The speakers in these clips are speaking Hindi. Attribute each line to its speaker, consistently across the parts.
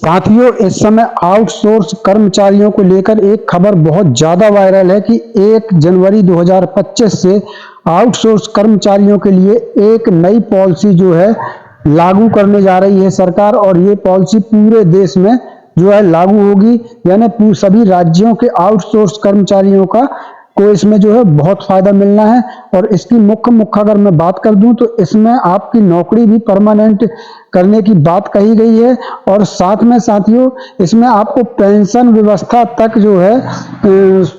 Speaker 1: साथियों, इस समय आउटसोर्स कर्मचारियों को लेकर एक खबर बहुत ज़्यादा वायरल है कि 1 जनवरी 2025 से आउटसोर्स कर्मचारियों के लिए एक नई पॉलिसी जो है लागू करने जा रही है सरकार। और ये पॉलिसी पूरे देश में जो है लागू होगी, यानी सभी राज्यों के आउटसोर्स कर्मचारियों को इसमें जो है बहुत फायदा मिलना है। और इसकी मुख्य अगर मैं बात कर दूं तो इसमें आपकी नौकरी भी परमानेंट करने की बात कही गई है। और साथ में साथियों, इसमें आपको पेंशन व्यवस्था तक जो है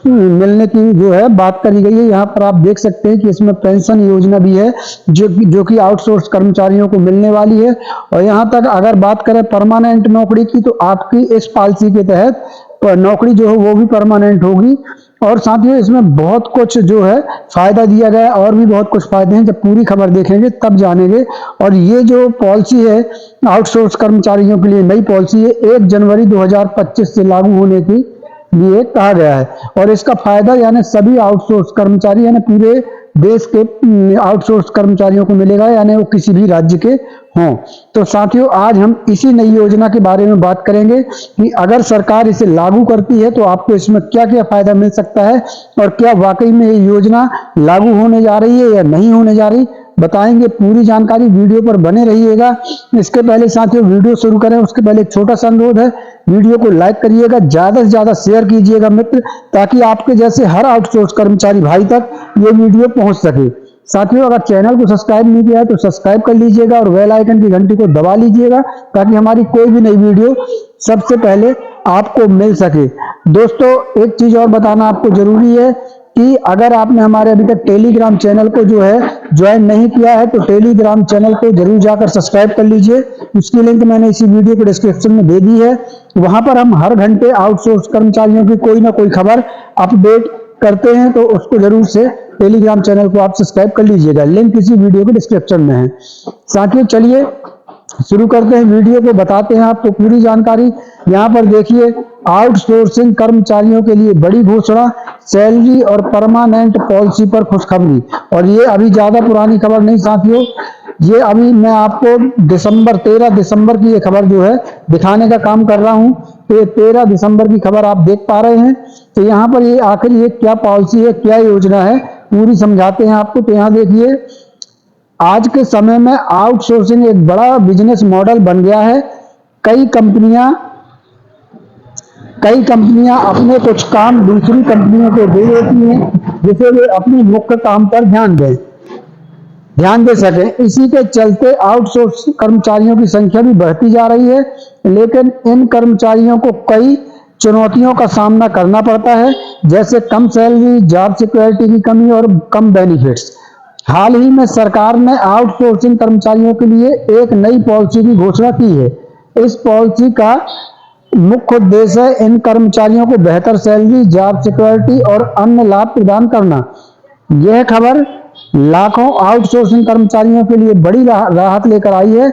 Speaker 1: मिलने की जो है बात करी गई है। यहाँ पर आप देख सकते हैं कि इसमें पेंशन योजना भी है जो कि आउटसोर्स कर्मचारियों को मिलने वाली है। और यहाँ तक अगर बात करें परमानेंट नौकरी की, तो आपकी इस पॉलिसी के तहत नौकरी जो है वो भी परमानेंट होगी। और साथियों, इसमें बहुत कुछ जो है फायदा दिया गया है, और भी बहुत कुछ फायदे हैं। जब पूरी खबर देखेंगे तब जानेंगे। और ये जो पॉलिसी है आउटसोर्स कर्मचारियों के लिए नई पॉलिसी है, 1 जनवरी 2025 से लागू होने की लिए कहा गया है। और इसका फायदा यानी सभी आउटसोर्स कर्मचारी यानी पूरे देश के आउटसोर्स कर्मचारियों को मिलेगा, यानी वो किसी भी राज्य के हों। तो साथियों, आज हम इसी नई योजना के बारे में बात करेंगे कि अगर सरकार इसे लागू करती है तो आपको इसमें क्या क्या फायदा मिल सकता है, और क्या वाकई में ये योजना लागू होने जा रही है या नहीं होने जा रही, बताएंगे। पूरी जानकारी वीडियो पर बने रहिएगा। इसके पहले साथियों, वीडियो शुरू करें उसके पहले एक छोटा सा अनुरोध है, वीडियो को लाइक करिएगा, ज्यादा से ज्यादा शेयर कीजिएगा मित्र, ताकि आपके जैसे हर आउटसोर्स कर्मचारी भाई तक ये वीडियो पहुंच सके। साथियों, अगर चैनल को सब्सक्राइब नहीं किया है तो सब्सक्राइब कर लीजिएगा और बेल आइकन की घंटी को दबा लीजिएगा, ताकि हमारी कोई भी नई वीडियो सबसे पहले आपको मिल सके। दोस्तों, एक चीज और बताना आपको जरूरी है कि अगर आपने हमारे अभी तक टेलीग्राम चैनल को जो है ज्वाइन नहीं किया है तो टेलीग्राम चैनल को जरूर जाकर सब्सक्राइब कर लीजिए। उसकी लिंक मैंने इसी वीडियो के डिस्क्रिप्शन में दे दी है। वहां पर हम हर घंटे आउटसोर्स कर्मचारियों की कोई ना कोई खबर अपडेट करते हैं, तो उसको जरूर से टेलीग्राम चैनल को आप सब्सक्राइब कर लीजिएगा। लिंक इसी वीडियो के डिस्क्रिप्शन में है। साथियों, चलिए शुरू करते हैं वीडियो को, बताते हैं आपको पूरी जानकारी। यहाँ पर देखिए, आउटसोर्सिंग कर्मचारियों के लिए बड़ी घोषणा, सैलरी और परमानेंट पॉलिसी पर खुशखबरी। और ये अभी ज्यादा पुरानी खबर नहीं साथियों, ये अभी मैं आपको 13 दिसंबर की ये खबर जो है दिखाने का काम कर रहा हूँ। तो ये 13 दिसंबर की खबर आप देख पा रहे हैं। तो यहाँ पर ये आखिर ये क्या पॉलिसी है, क्या योजना है, पूरी समझाते हैं आपको। तो यहाँ देखिए, आज के समय में आउटसोर्सिंग एक बड़ा बिजनेस मॉडल बन गया है। कई कंपनियां अपने कुछ काम दूसरी कंपनियों को दे देती हैं, जिससे वे अपने मुख्य काम पर ध्यान दे सकें। इसी के चलते आउटसोर्स कर्मचारियों की संख्या भी बढ़ती जा रही है, लेकिन इन कर्मचारियों को कई चुनौतियों का सामना करना पड़ता है, जैसे कम सैलरी, जॉब सिक्योरिटी की कमी और कम बेनिफिट्स। हाल ही में सरकार ने आउटसोर्सिंग कर्मचारियों के लिए एक नई पॉलिसी की घोषणा की है। इस पॉलिसी का मुख्य उद्देश्य है इन कर्मचारियों को बेहतर सैलरी, जॉब सिक्योरिटी और अन्य लाभ प्रदान करना। यह खबर लाखों आउटसोर्सिंग कर्मचारियों के लिए बड़ी राहत लेकर आई है।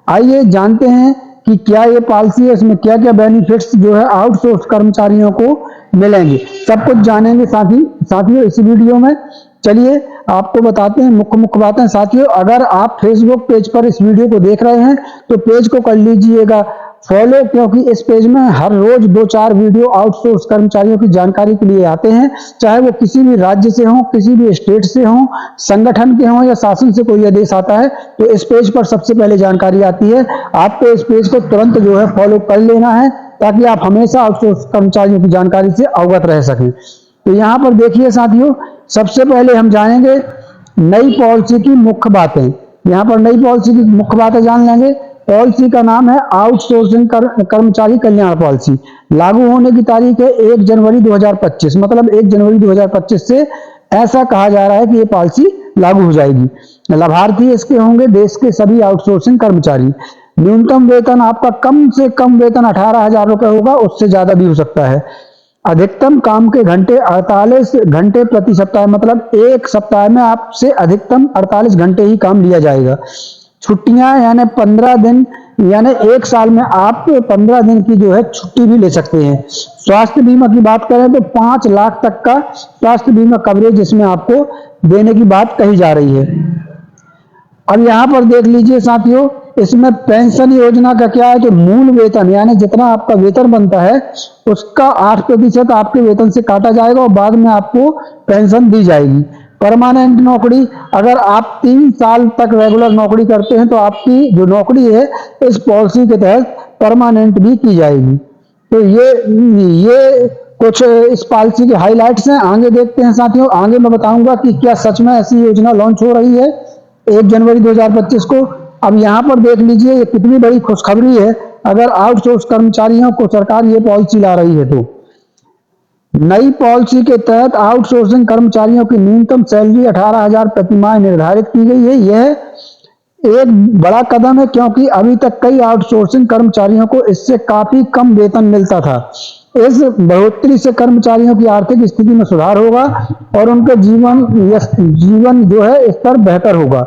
Speaker 1: आइए जानते हैं कि क्या ये पॉलिसी है, इसमें क्या क्या बेनिफिट्स जो है आउटसोर्स कर्मचारियों को मिलेंगे। सब कुछ जानेंगे साथियों इस वीडियो में। चलिए आपको बताते हैं मुख्य बातें। साथियों, अगर आप फेसबुक पेज पर इस वीडियो को देख रहे हैं तो पेज को कर लीजिएगा फॉलो, क्योंकि इस पेज में हर रोज 2-4 वीडियो आउटसोर्स कर्मचारियों की जानकारी के लिए आते हैं। चाहे वो किसी भी राज्य से हो, किसी भी स्टेट से हो, संगठन के हो या शासन से कोई आदेश आता है, तो इस पेज पर सबसे पहले जानकारी आती है। आपको इस पेज को तुरंत जो है फॉलो कर लेना है, ताकि आप हमेशा आउटसोर्स कर्मचारियों की जानकारी से अवगत रह सकें। तो यहाँ पर देखिए साथियों, सबसे पहले हम जानेंगे नई पॉलिसी की मुख्य बातें। यहाँ पर नई पॉलिसी की मुख्य बातें जान लेंगे। पॉलिसी का नाम है आउटसोर्सिंग कर्मचारी कल्याण पॉलिसी। लागू होने की तारीख है 1 जनवरी 2025, मतलब 1 जनवरी 2025 से ऐसा कहा जा रहा है कि ये पॉलिसी लागू हो जाएगी। लाभार्थी इसके होंगे देश के सभी आउटसोर्सिंग कर्मचारी। न्यूनतम वेतन आपका कम से कम वेतन 18,000 रुपए होगा, उससे ज्यादा भी हो सकता है। अधिकतम काम के घंटे 48 घंटे प्रति सप्ताह, मतलब एक सप्ताह में आपसे अधिकतम 48 घंटे ही काम लिया जाएगा। छुट्टियां यानी 15 दिन, यानी एक साल में आप 15 दिन की जो है छुट्टी भी ले सकते हैं। स्वास्थ्य बीमा की बात करें तो 5 लाख तक का स्वास्थ्य बीमा कवरेज इसमें आपको देने की बात कही जा रही है। अब यहाँ पर देख लीजिए साथियों, इसमें पेंशन योजना का क्या है, तो मूल वेतन यानी जितना आपका वेतन बनता है उसका 8% आपके वेतन से काटा जाएगा और बाद में आपको पेंशन दी जाएगी। परमानेंट नौकरी, अगर आप 3 साल तक रेगुलर नौकरी करते हैं तो आपकी जो नौकरी है इस पॉलिसी के तहत परमानेंट भी की जाएगी। तो ये कुछ इस पॉलिसी के हाइलाइट्स हैं। आगे देखते हैं साथियों, आगे मैं बताऊंगा कि क्या सच में ऐसी योजना लॉन्च हो रही है 1 जनवरी 2025 को। अब यहाँ पर देख लीजिए ये कितनी बड़ी खुशखबरी है अगर आउटसोर्स कर्मचारियों को सरकार ये पॉलिसी ला रही है तो। नई पॉलिसी के तहत आउटसोर्सिंग कर्मचारियों की न्यूनतम सैलरी 18,000 प्रति माह निर्धारित की गई है। यह एक बड़ा कदम है क्योंकि अभी तक कई आउटसोर्सिंग कर्मचारियों को इससे काफी कम वेतन मिलता था। इस बढ़ोतरी से कर्मचारियों की आर्थिक स्थिति में सुधार होगा और उनके जीवन जो है स्तर बेहतर होगा।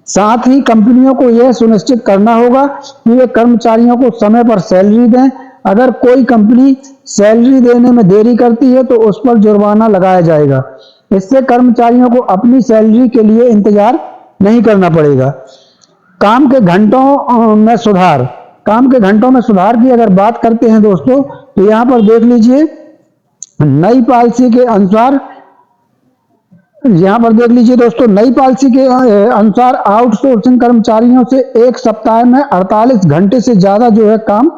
Speaker 1: साथ ही कंपनियों को यह सुनिश्चित करना होगा कि वे कर्मचारियों को समय पर सैलरी दें। अगर कोई कंपनी सैलरी देने में देरी करती है तो उस पर जुर्माना लगाया जाएगा। इससे कर्मचारियों को अपनी सैलरी के लिए इंतजार नहीं करना पड़ेगा। काम के घंटों में सुधार, काम के घंटों में सुधार की अगर बात करते हैं दोस्तों तो यहाँ पर देख लीजिए नई पॉलिसी के अनुसार, यहाँ पर देख लीजिए दोस्तों नई पॉलिसी के अनुसार आउटसोर्सिंग कर्मचारियों से एक सप्ताह में 48 घंटे से ज्यादा जो है काम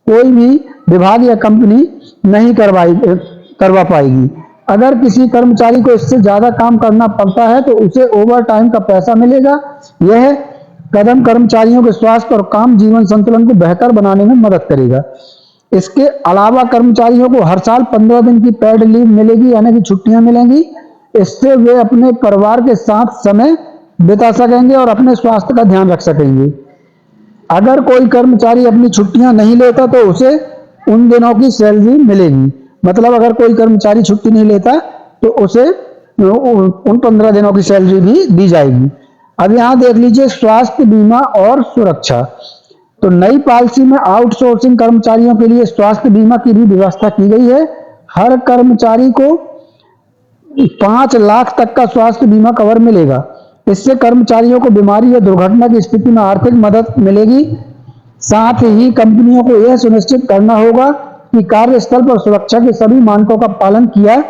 Speaker 1: कोई भी विभाग या कंपनी नहीं करवा पाएगी। अगर किसी कर्मचारी को इससे ज्यादा काम करना पड़ता है तो उसे ओवर टाइम का पैसा मिलेगा। यह कदम कर्मचारियों के स्वास्थ्य और काम जीवन संतुलन को बेहतर बनाने में मदद करेगा। इसके अलावा कर्मचारियों को हर साल 15 दिन की पेड लीव मिलेगी यानी कि छुट्टियां मिलेंगी। इससे वे अपने परिवार के साथ समय बिता सकेंगे और अपने स्वास्थ्य का ध्यान रख सकेंगे। अगर कोई कर्मचारी अपनी छुट्टियां नहीं लेता तो उसे उन दिनों की सैलरी मिलेगी। मतलब अगर कोई कर्मचारी छुट्टी नहीं लेता तो उसे उन 15 दिनों की सैलरी भी दी जाएगी। अब यहाँ देख लीजिए स्वास्थ्य बीमा और सुरक्षा। तो नई पॉलिसी में आउटसोर्सिंग कर्मचारियों के लिए स्वास्थ्य बीमा की भी व्यवस्था की गई है। हर कर्मचारी को 5 लाख तक का स्वास्थ्य बीमा कवर मिलेगा। इससे कर्मचारियों को बीमारी या दुर्घटना की स्थिति में आर्थिक मदद मिलेगी। साथ ही कंपनियों को यह सुनिश्चित करना होगा कि कार्यस्थल पर सुरक्षा के सभी मानकों का पालन किया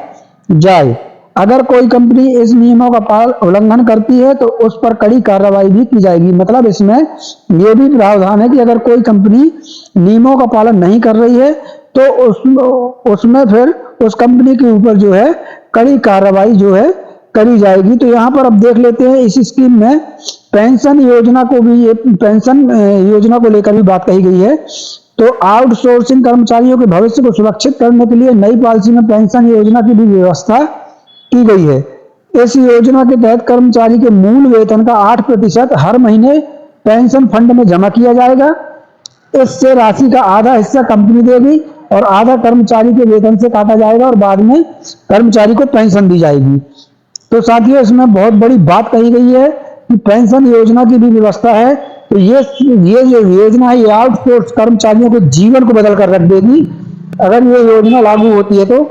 Speaker 1: जाए। अगर कोई कंपनी इस नियमों का उल्लंघन करती है तो उस पर कड़ी कार्रवाई भी की जाएगी। मतलब इसमें यह भी प्रावधान है कि अगर कोई कंपनी नियमों का पालन नहीं कर रही है तो उसमें फिर उस कंपनी के ऊपर जो है कड़ी कार्रवाई जो है करी जाएगी। तो यहाँ पर अब देख लेते हैं इस स्कीम में पेंशन योजना को भी, ये पेंशन योजना को लेकर भी बात कही गई है। तो आउटसोर्सिंग कर्मचारियों के भविष्य को सुरक्षित करने के लिए नई पॉलिसी में पेंशन योजना की भी व्यवस्था की गई है। इस योजना के तहत कर्मचारी के मूल वेतन का 8% हर महीने पेंशन फंड में जमा किया जाएगा। इससे राशि का आधा हिस्सा कंपनी देगी और आधा कर्मचारी के वेतन से काटा जाएगा और बाद में कर्मचारी को पेंशन दी जाएगी। तो साथियों इसमें बहुत बड़ी बात कही गई है कि पेंशन योजना की भी व्यवस्था है। तो ये जो योजना है ये आउटसोर्स कर्मचारियों के जीवन को बदल कर रख देगी अगर ये योजना लागू होती है। तो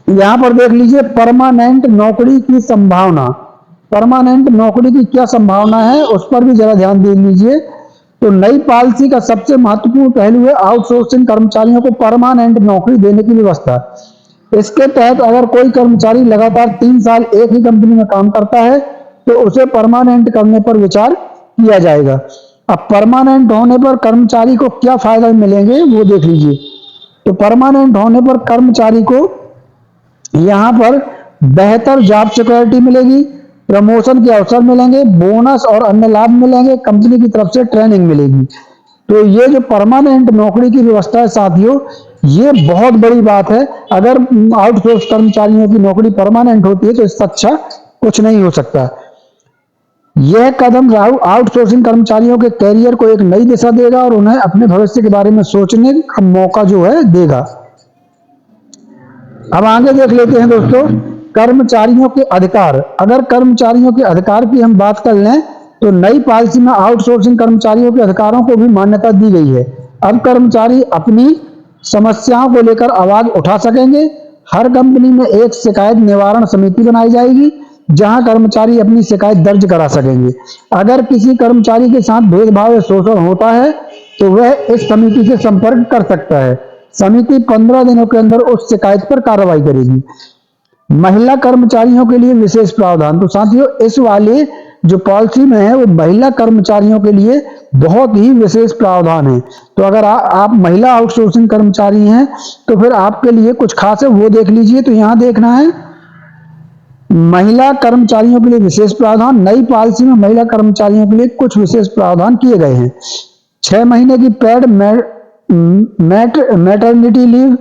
Speaker 1: यहाँ पर देख लीजिए परमानेंट नौकरी की संभावना, परमानेंट नौकरी की क्या संभावना है उस पर भी जरा ध्यान दे लीजिए। तो नई पॉलिसी का सबसे महत्वपूर्ण पहलू है आउटसोर्सिंग कर्मचारियों को परमानेंट नौकरी देने की व्यवस्था। इसके तहत अगर कोई कर्मचारी लगातार 3 साल एक ही कंपनी में काम करता है तो उसे परमानेंट करने पर विचार किया जाएगा। अब परमानेंट होने पर कर्मचारी को क्या फायदा मिलेंगे वो देख लीजिए। तो परमानेंट होने पर कर्मचारी को यहाँ पर बेहतर जॉब सिक्योरिटी मिलेगी, प्रमोशन के अवसर मिलेंगे, बोनस और अन्य लाभ मिलेंगे, कंपनी की तरफ से ट्रेनिंग मिलेगी। तो ये जो परमानेंट नौकरी की व्यवस्था है साथियों ये बहुत बड़ी बात है। अगर आउटसोर्स कर्मचारियों की नौकरी परमानेंट होती है तो इससे अच्छा कुछ नहीं हो सकता। यह कदम आउटसोर्सिंग कर्मचारियों के कैरियर को एक नई दिशा देगा और उन्हें अपने भविष्य के बारे में सोचने का मौका जो है देगा। अब आगे देख लेते हैं दोस्तों कर्मचारियों के अधिकार। अगर कर्मचारियों के अधिकार की हम बात कर लें तो नई पॉलिसी में आउटसोर्सिंग कर्मचारियों के अधिकारों को भी मान्यता दी गई है। अब कर्मचारी अपनी समस्याओं को लेकर आवाज उठा सकेंगे। हर कंपनी में एक शिकायत निवारण समिति बनाई जाएगी जहां कर्मचारी अपनी शिकायत दर्ज करा सकेंगे। अगर किसी कर्मचारी के साथ भेदभाव या शोषण होता है तो वह इस समिति से संपर्क कर सकता है। समिति 15 दिनों के अंदर उस शिकायत पर कार्रवाई करेगी। महिला कर्मचारियों के लिए विशेष प्रावधान। तो साथियों, इस वाले जो पॉलिसी में है वो महिला कर्मचारियों के लिए बहुत ही विशेष प्रावधान है। तो अगर आप महिला आउटसोर्सिंग कर्मचारी हैं तो फिर आपके लिए कुछ खास है, वो देख लीजिए। तो यहां देखना है महिला कर्मचारियों के लिए विशेष प्रावधान। नई पॉलिसी में महिला कर्मचारियों के लिए कुछ विशेष प्रावधान किए गए हैं। 6 महीने की पेड मैटरनिटी लीव,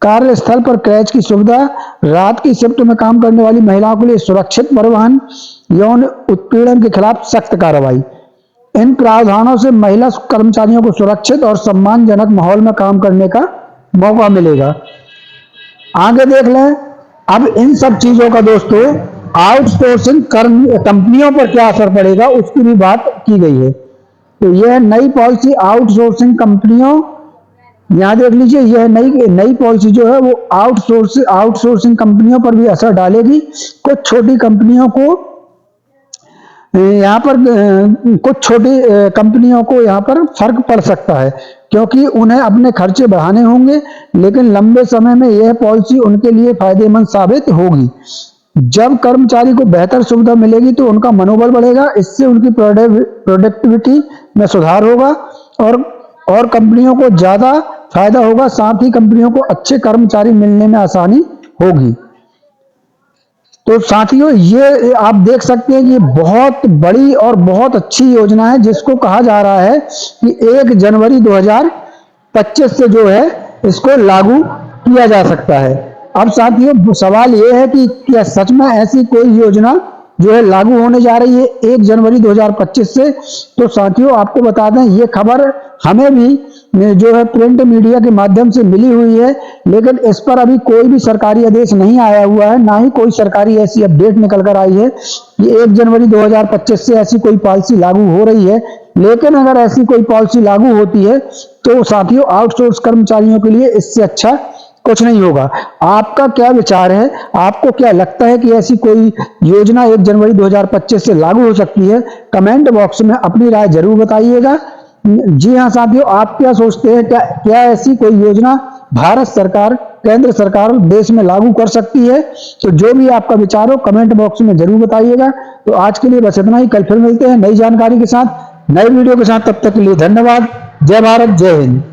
Speaker 1: कार्यस्थल पर क्रैच की सुविधा, रात की शिफ्ट में काम करने वाली महिलाओं के लिए सुरक्षित परिवहन, यौन उत्पीड़न के खिलाफ सख्त कार्रवाई। इन प्रावधानों से महिला कर्मचारियों को सुरक्षित और सम्मानजनक माहौल में काम करने का मौका मिलेगा। आगे देख लें अब इन सब चीजों का दोस्तों आउटसोर्सिंग कंपनियों पर क्या असर पड़ेगा उसकी भी बात की गई है। तो यह नई पॉलिसी आउटसोर्सिंग कंपनियों, यहां देख लीजिए, यह नई पॉलिसी जो है वो आउटसोर्सिंग कंपनियों पर भी असर डालेगी। कुछ छोटी कंपनियों को यहाँ पर कुछ छोटी कंपनियों को यहाँ पर फर्क पड़ सकता है क्योंकि उन्हें अपने खर्चे बढ़ाने होंगे, लेकिन लंबे समय में यह पॉलिसी उनके लिए फायदेमंद साबित होगी। जब कर्मचारी को बेहतर सुविधा मिलेगी तो उनका मनोबल बढ़ेगा, इससे उनकी प्रोडक्टिविटी में सुधार होगा और कंपनियों को ज्यादा फायदा होगा। साथ ही कंपनियों को अच्छे कर्मचारी मिलने में आसानी होगी। तो साथियों, ये आप देख सकते हैं कि बहुत बड़ी और बहुत अच्छी योजना है जिसको कहा जा रहा है कि 1 जनवरी 2025 से जो है इसको लागू किया जा सकता है। अब साथियों, सवाल ये है कि क्या सच में ऐसी कोई योजना जो है लागू होने जा रही है 1 जनवरी 2025 से? तो साथियों, आपको बता दें ये खबर हमें भी जो है प्रिंट मीडिया के माध्यम से मिली हुई है, लेकिन इस पर अभी कोई भी सरकारी आदेश नहीं आया हुआ है, ना ही कोई सरकारी ऐसी अपडेट निकल कर आई है कि 1 जनवरी 2025 से ऐसी कोई पॉलिसी लागू हो रही है। लेकिन अगर ऐसी कोई पॉलिसी लागू होती है तो साथियों आउटसोर्स कर्मचारियों के लिए इससे अच्छा कुछ नहीं होगा। आपका क्या विचार है? आपको क्या लगता है कि ऐसी कोई योजना 1 जनवरी 2025 से लागू हो सकती है? कमेंट बॉक्स में अपनी राय जरूर बताइएगा। जी हाँ साथियों, आप क्या सोचते हैं? क्या ऐसी कोई योजना भारत सरकार, केंद्र सरकार देश में लागू कर सकती है? तो जो भी आपका विचार हो कमेंट बॉक्स में जरूर बताइएगा। तो आज के लिए बस इतना ही। कल फिर मिलते हैं नई जानकारी के साथ, नए वीडियो के साथ। तब तक के लिए धन्यवाद। जय भारत, जय हिंद।